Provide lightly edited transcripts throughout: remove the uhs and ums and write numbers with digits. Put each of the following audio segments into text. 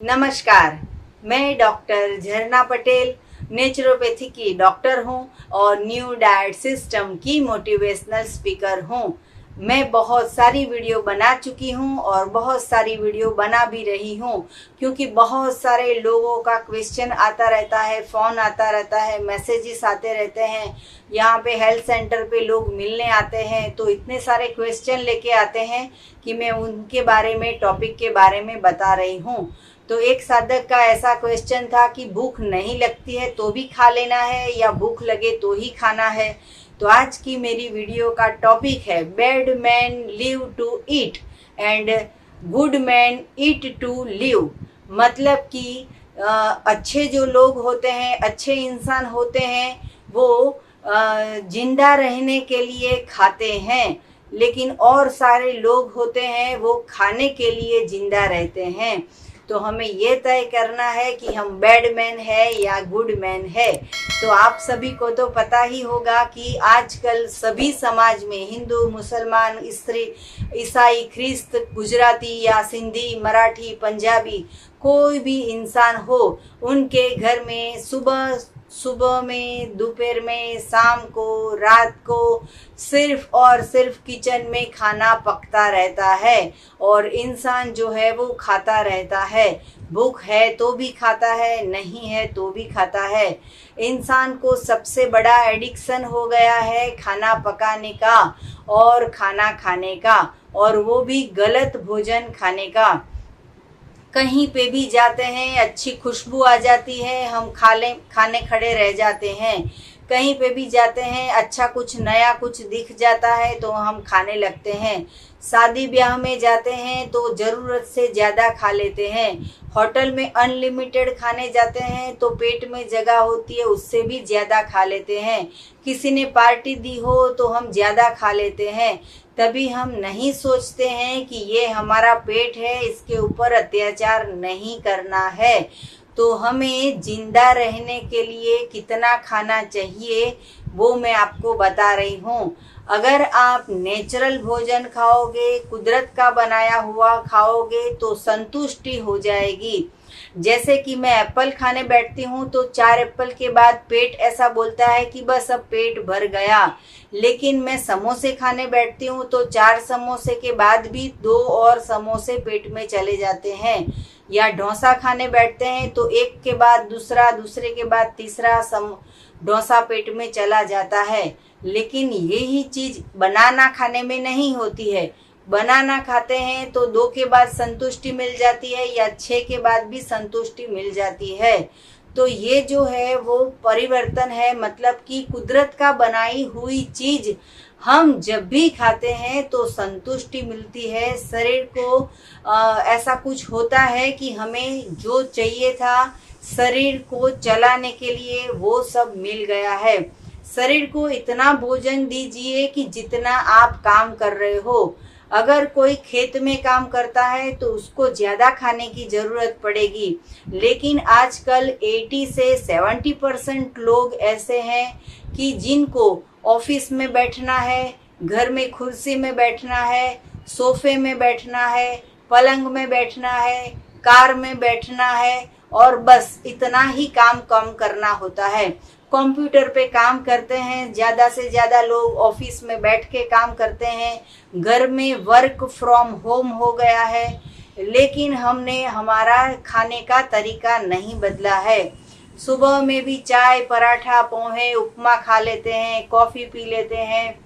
नमस्कार। मैं डॉक्टर झरना पटेल नेचुरोपैथी की डॉक्टर हूं और न्यू डाइट सिस्टम की मोटिवेशनल स्पीकर हूं। मैं बहुत सारी वीडियो बना चुकी हूं और बहुत सारी वीडियो बना भी रही हूं, क्योंकि बहुत सारे लोगों का क्वेश्चन आता रहता है, फ़ोन आता रहता है, मैसेजेस आते रहते हैं। यहाँ पे हेल्थ सेंटर पे लोग मिलने आते हैं तो इतने सारे क्वेश्चन लेके आते हैं कि मैं उनके बारे में, टॉपिक के बारे में बता रही हूँ। तो एक साधक का ऐसा क्वेश्चन था कि भूख नहीं लगती है तो भी खा लेना है या भूख लगे तो ही खाना है। तो आज की मेरी वीडियो का टॉपिक है bad man live to eat and good man eat to live. मतलब कि अच्छे जो लोग होते हैं, अच्छे इंसान होते हैं, वो जिंदा रहने के लिए खाते हैं, लेकिन और सारे लोग होते हैं वो खाने के लिए जिंदा रहते हैं। तो हमें ये तय करना है कि हम बैड मैन है या गुड मैन है। तो आप सभी को तो पता ही होगा कि आजकल सभी समाज में, हिंदू, मुसलमान, ईसाई, ख्रिस्त, गुजराती या सिंधी, मराठी, पंजाबी, कोई भी इंसान हो, उनके घर में सुबह में, दोपहर में, शाम को, रात को सिर्फ और सिर्फ किचन में खाना पकता रहता है और इंसान जो है वो खाता रहता है। भूख है तो भी खाता है, नहीं है तो भी खाता है। इंसान को सबसे बड़ा एडिक्शन हो गया है खाना पकाने का और खाना खाने का, और वो भी गलत भोजन खाने का। कहीं पे भी जाते हैं, अच्छी खुशबू आ जाती है, हम खाने खड़े रह जाते हैं। कहीं पे भी जाते हैं, अच्छा कुछ नया कुछ दिख जाता है तो हम खाने लगते हैं। शादी ब्याह में जाते हैं तो ज़रूरत से ज़्यादा खा लेते हैं। होटल में अनलिमिटेड खाने जाते हैं तो पेट में जगह होती है, उससे भी ज़्यादा खा लेते हैं। किसी ने पार्टी दी हो तो हम ज़्यादा खा लेते हैं। तभी हम नहीं सोचते हैं कि ये हमारा पेट है, इसके ऊपर अत्याचार नहीं करना है। तो हमें जिंदा रहने के लिए कितना खाना चाहिए वो मैं आपको बता रही हूँ। अगर आप नेचुरल भोजन खाओगे, कुदरत का बनाया हुआ खाओगे तो संतुष्टि हो जाएगी। जैसे कि मैं एप्पल खाने बैठती हूँ तो 4 एप्पल के बाद पेट ऐसा बोलता है कि बस अब पेट भर गया। लेकिन मैं समोसे खाने बैठती हूँ तो 4 समोसे के बाद भी 2 और समोसे पेट में चले जाते हैं। या डोसा खाने बैठते हैं तो एक के बाद दूसरा, दूसरे के बाद तीसरा डोसा पेट में चला जाता है। लेकिन यही चीज़ बनाना खाने में नहीं होती है। बनाना खाते हैं तो 2 के बाद संतुष्टि मिल जाती है या 6 के बाद भी संतुष्टि मिल जाती है। तो ये जो है वो परिवर्तन है, मतलब कि कुदरत का बनाई हुई चीज़ हम जब भी खाते हैं तो संतुष्टि मिलती है। शरीर को ऐसा कुछ होता है कि हमें जो चाहिए था शरीर को चलाने के लिए वो सब मिल गया है। शरीर को इतना भोजन दीजिए कि जितना आप काम कर रहे हो। अगर कोई खेत में काम करता है तो उसको ज़्यादा खाने की ज़रूरत पड़ेगी, लेकिन आजकल 80 से 70% लोग ऐसे हैं कि जिनको ऑफिस में बैठना है, घर में कुर्सी में बैठना है, सोफे में बैठना है, पलंग में बैठना है, कार में बैठना है और बस इतना ही काम कम करना होता है। कंप्यूटर पे काम करते हैं, ज़्यादा से ज़्यादा लोग ऑफिस में बैठ के काम करते हैं। घर में वर्क फ्रॉम होम हो गया है, लेकिन हमने हमारा खाने का तरीका नहीं बदला है। सुबह में भी चाय, पराठा, पोहे, उपमा खा लेते हैं, कॉफ़ी पी लेते हैं।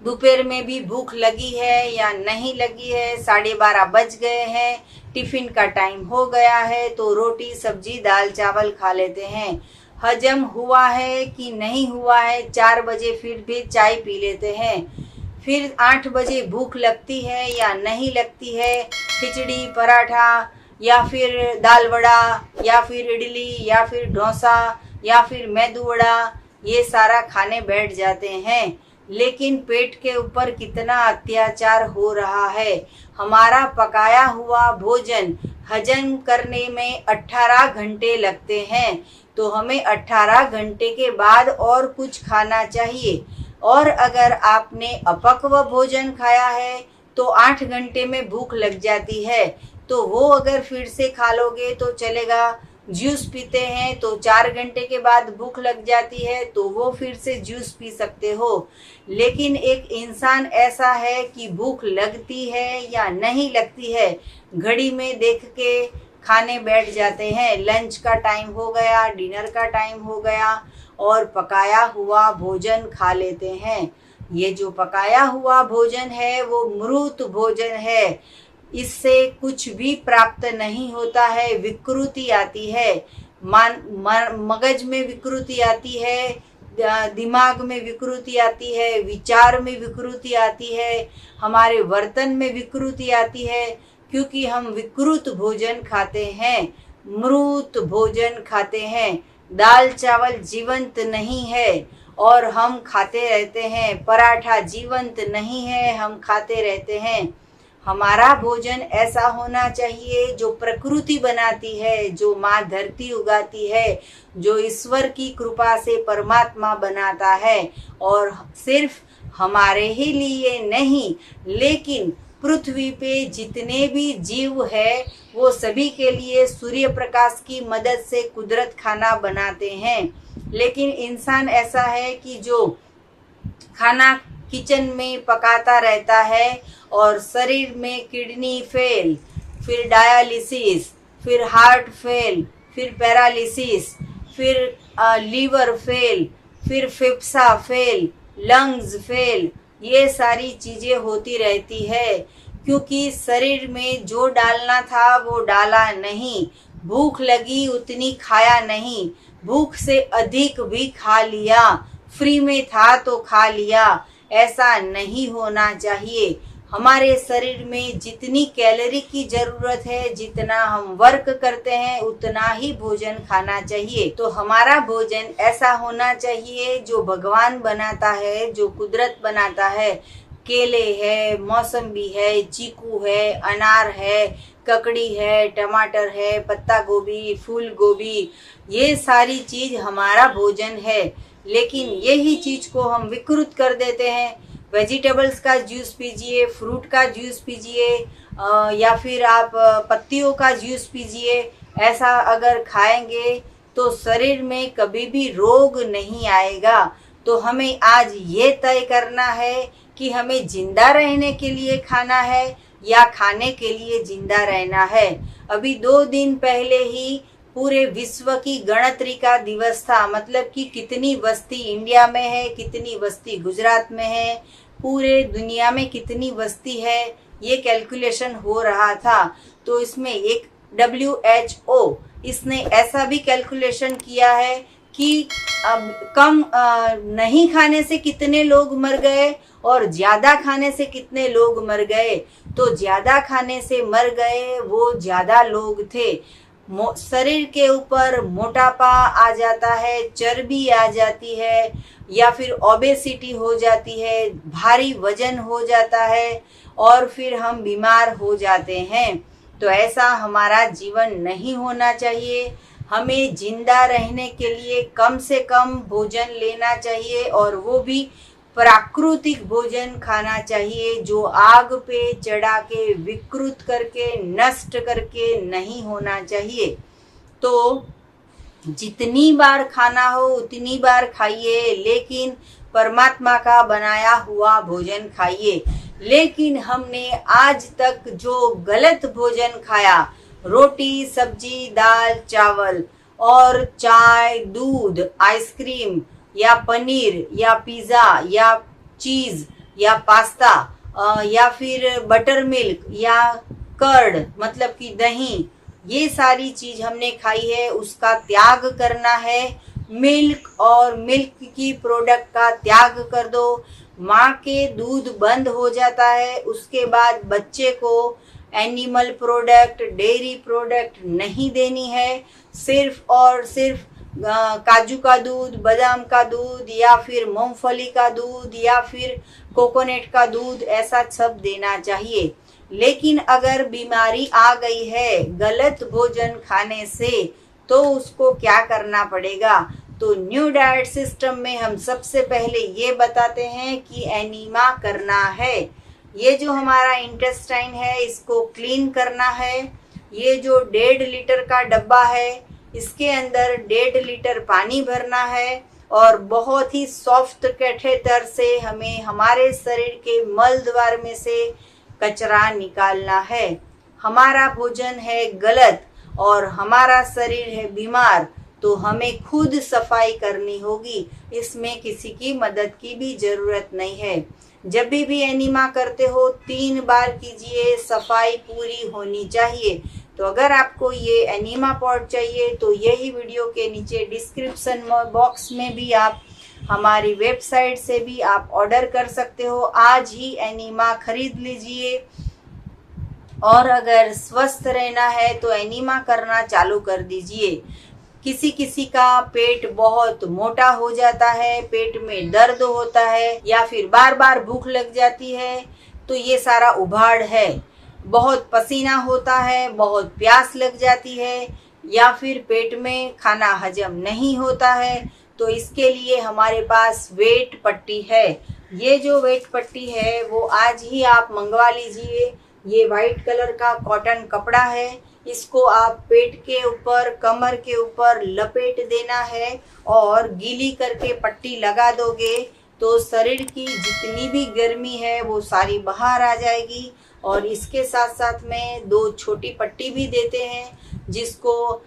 दोपहर में भी भूख लगी है या नहीं लगी है, 12:30 बज गए हैं, टिफ़िन का टाइम हो गया है तो रोटी, सब्जी, दाल, चावल खा लेते हैं। हजम हुआ है कि नहीं हुआ है, 4 बजे फिर भी चाय पी लेते हैं। फिर 8 बजे भूख लगती है या नहीं लगती है, खिचड़ी, पराठा या फिर दाल वड़ा या फिर इडली या फिर डोसा या फिर मेदू वड़ा, ये सारा खाने बैठ जाते हैं। लेकिन पेट के ऊपर कितना अत्याचार हो रहा है। हमारा पकाया हुआ भोजन हजम करने में 18 घंटे लगते हैं, तो हमें 18 घंटे के बाद और कुछ खाना चाहिए। और अगर आपने अपक्व भोजन खाया है तो 8 घंटे में भूख लग जाती है। तो वो अगर फिर से खा लोगे तो चलेगा। जूस पीते हैं तो 4 घंटे के बाद भूख लग जाती है तो वो फिर से जूस पी सकते हो। लेकिन एक इंसान ऐसा है कि भूख लगती है या नहीं लगती है, घड़ी में देख के खाने बैठ जाते हैं। लंच का टाइम हो गया, डिनर का टाइम हो गया और पकाया हुआ भोजन खा लेते हैं। ये जो पकाया हुआ भोजन है वो मृत भोजन है। इससे कुछ भी प्राप्त नहीं होता है, विकृति आती है। मगज में विकृति आती है, दिमाग में विकृति आती है, विचार में विकृति आती है, हमारे वर्तन में विकृति आती है, क्योंकि हम विकृत भोजन खाते हैं, मृत भोजन खाते हैं। दाल चावल जीवंत नहीं है और हम खाते रहते हैं। पराठा जीवंत नहीं है, हम खाते रहते हैं। हमारा भोजन ऐसा होना चाहिए जो प्रकृति बनाती है, जो माँ धरती उगाती है, जो ईश्वर की कृपा से परमात्मा बनाता है। और सिर्फ हमारे ही लिए नहीं, लेकिन पृथ्वी पे जितने भी जीव है वो सभी के लिए सूर्य प्रकाश की मदद से कुदरत खाना बनाते हैं। लेकिन इंसान ऐसा है कि जो खाना किचन में पकाता रहता है और शरीर में किडनी फेल, फिर डायलिसिस, फिर हार्ट फेल, फिर पैरालिसिस, फिर लीवर फेल, फिर फेफड़ा फेल, लंग्स फेल, ये सारी चीज़ें होती रहती है। क्योंकि शरीर में जो डालना था वो डाला नहीं, भूख लगी उतनी खाया नहीं, भूख से अधिक भी खा लिया, फ्री में था तो खा लिया। ऐसा नहीं होना चाहिए। हमारे शरीर में जितनी कैलोरी की जरूरत है, जितना हम वर्क करते हैं, उतना ही भोजन खाना चाहिए। तो हमारा भोजन ऐसा होना चाहिए जो भगवान बनाता है, जो कुदरत बनाता है। केले है, मौसम्बी है, चीकू है, अनार है, ककड़ी है, टमाटर है, पत्ता गोभी, फूल गोभी, ये सारी चीज हमारा भोजन है। लेकिन यही चीज को हम विकृत कर देते हैं। वेजिटेबल्स का जूस पीजिए, फ्रूट का जूस पीजिए, या फिर आप पत्तियों का जूस पीजिए। ऐसा अगर खाएंगे तो शरीर में कभी भी रोग नहीं आएगा। तो हमें आज ये तय करना है कि हमें जिंदा रहने के लिए खाना है या खाने के लिए जिंदा रहना है। अभी 2 दिन पहले ही पूरे विश्व की गणतरी का दिवस था। मतलब कि कितनी बस्ती इंडिया में है, कितनी बस्ती गुजरात में है, पूरे दुनिया में कितनी बस्ती है, ये कैलकुलेशन हो रहा था। तो इसमें एक WHO इसने ऐसा भी कैलकुलेशन किया है कि अब कम नहीं खाने से कितने लोग मर गए और ज्यादा खाने से कितने लोग मर गए। तो ज्यादा खाने से मर गए वो ज्यादा लोग थे। शरीर के ऊपर मोटापा आ जाता है, चर्बी आ जाती है, या फिर ओबेसिटी हो जाती है, भारी वजन हो जाता है और फिर हम बीमार हो जाते हैं। तो ऐसा हमारा जीवन नहीं होना चाहिए। हमें जिंदा रहने के लिए कम से कम भोजन लेना चाहिए और वो भी प्राकृतिक भोजन खाना चाहिए, जो आग पे चढ़ा के विकृत करके नष्ट करके नहीं होना चाहिए। तो जितनी बार खाना हो उतनी बार खाइए, लेकिन परमात्मा का बनाया हुआ भोजन खाइए। लेकिन हमने आज तक जो गलत भोजन खाया, रोटी, सब्जी, दाल, चावल और चाय, दूध, आइसक्रीम या पनीर या पिज़्ज़ा या चीज़ या पास्ता या फिर बटर मिल्क या कर्ड मतलब कि दही, ये सारी चीज़ हमने खाई है, उसका त्याग करना है। मिल्क और मिल्क की प्रोडक्ट का त्याग कर दो। माँ के दूध बंद हो जाता है, उसके बाद बच्चे को एनिमल प्रोडक्ट, डेयरी प्रोडक्ट नहीं देनी है। सिर्फ और सिर्फ काजू का दूध, बादाम का दूध या फिर मूंगफली का दूध या फिर कोकोनट का दूध, ऐसा सब देना चाहिए। लेकिन अगर बीमारी आ गई है गलत भोजन खाने से, तो उसको क्या करना पड़ेगा? तो न्यू डाइट सिस्टम में हम सबसे पहले ये बताते हैं कि एनीमा करना है। ये जो हमारा इंटेस्टाइन है इसको क्लीन करना है, ये जो 1.5 लीटर का डब्बा है, इसके अंदर 1.5 लीटर पानी भरना है और बहुत ही सॉफ्ट कैथेटर से हमें हमारे शरीर के मल द्वार में से कचरा निकालना है। हमारा भोजन है गलत और हमारा शरीर है बीमार, तो हमें खुद सफाई करनी होगी। इसमें किसी की मदद की भी ज़रूरत नहीं है। जब भी एनीमा करते हो 3 बार कीजिए, सफाई पूरी होनी चाहिए। तो अगर आपको ये एनीमा पॉट चाहिए तो यही वीडियो के नीचे डिस्क्रिप्शन बॉक्स में भी आप हमारी वेबसाइट से भी आप ऑर्डर कर सकते हो। आज ही एनीमा खरीद लीजिए और अगर स्वस्थ रहना है तो एनीमा करना चालू कर दीजिए। किसी किसी का पेट बहुत मोटा हो जाता है, पेट में दर्द होता है या फिर बार बार भूख लग जाती है, तो ये सारा उभाड़ है। बहुत पसीना होता है, बहुत प्यास लग जाती है या फिर पेट में खाना हजम नहीं होता है, तो इसके लिए हमारे पास वेट पट्टी है। ये जो वेट पट्टी है वो आज ही आप मंगवा लीजिए। ये वाइट कलर का कॉटन कपड़ा है, इसको आप पेट के ऊपर, कमर के ऊपर लपेट देना है और गीली करके पट्टी लगा दोगे तो शरीर की जितनी भी गर्मी है वो सारी बाहर आ जाएगी। और इसके साथ साथ में 2 छोटी पट्टी भी देते हैं जिसको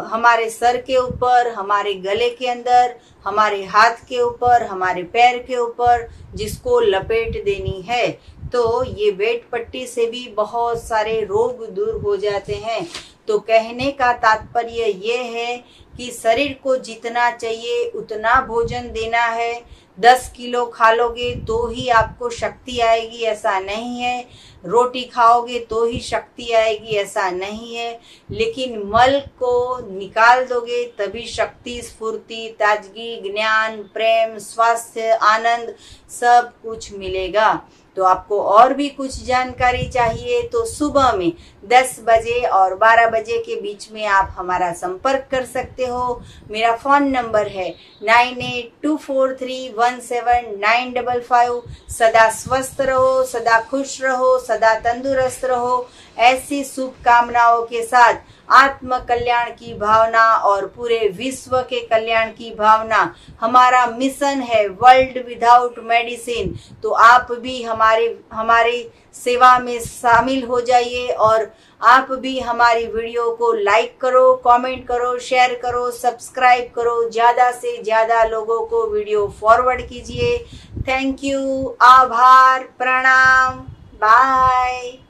हमारे सर के ऊपर, हमारे गले के अंदर, हमारे हाथ के ऊपर, हमारे पैर के ऊपर जिसको लपेट देनी है। तो ये वेट पट्टी से भी बहुत सारे रोग दूर हो जाते हैं। तो कहने का तात्पर्य ये है कि शरीर को जितना चाहिए उतना भोजन देना है। 10 किलो खा लोगे तो ही आपको शक्ति आएगी ऐसा नहीं है, रोटी खाओगे तो ही शक्ति आएगी ऐसा नहीं है, लेकिन मल को निकाल दोगे तभी शक्ति, स्फूर्ति, ताजगी, ज्ञान, प्रेम, स्वास्थ्य, आनंद सब कुछ मिलेगा। तो आपको और भी कुछ जानकारी चाहिए तो सुबह में 10 बजे और 12 बजे के बीच में आप हमारा संपर्क कर सकते हो। मेरा फ़ोन नंबर है 9824317955। सदा स्वस्थ रहो, सदा खुश रहो, सदा तंदुरुस्त रहो। ऐसी शुभकामनाओं के साथ आत्म कल्याण की भावना और पूरे विश्व के कल्याण की भावना हमारा मिशन है, वर्ल्ड विदाउट मेडिसिन। तो आप भी हमारी सेवा में शामिल हो जाइए और आप भी हमारी वीडियो को लाइक करो, कमेंट करो, शेयर करो, सब्सक्राइब करो, ज़्यादा से ज़्यादा लोगों को वीडियो फॉरवर्ड कीजिए। थैंक यू, आभार, प्रणाम, बाय।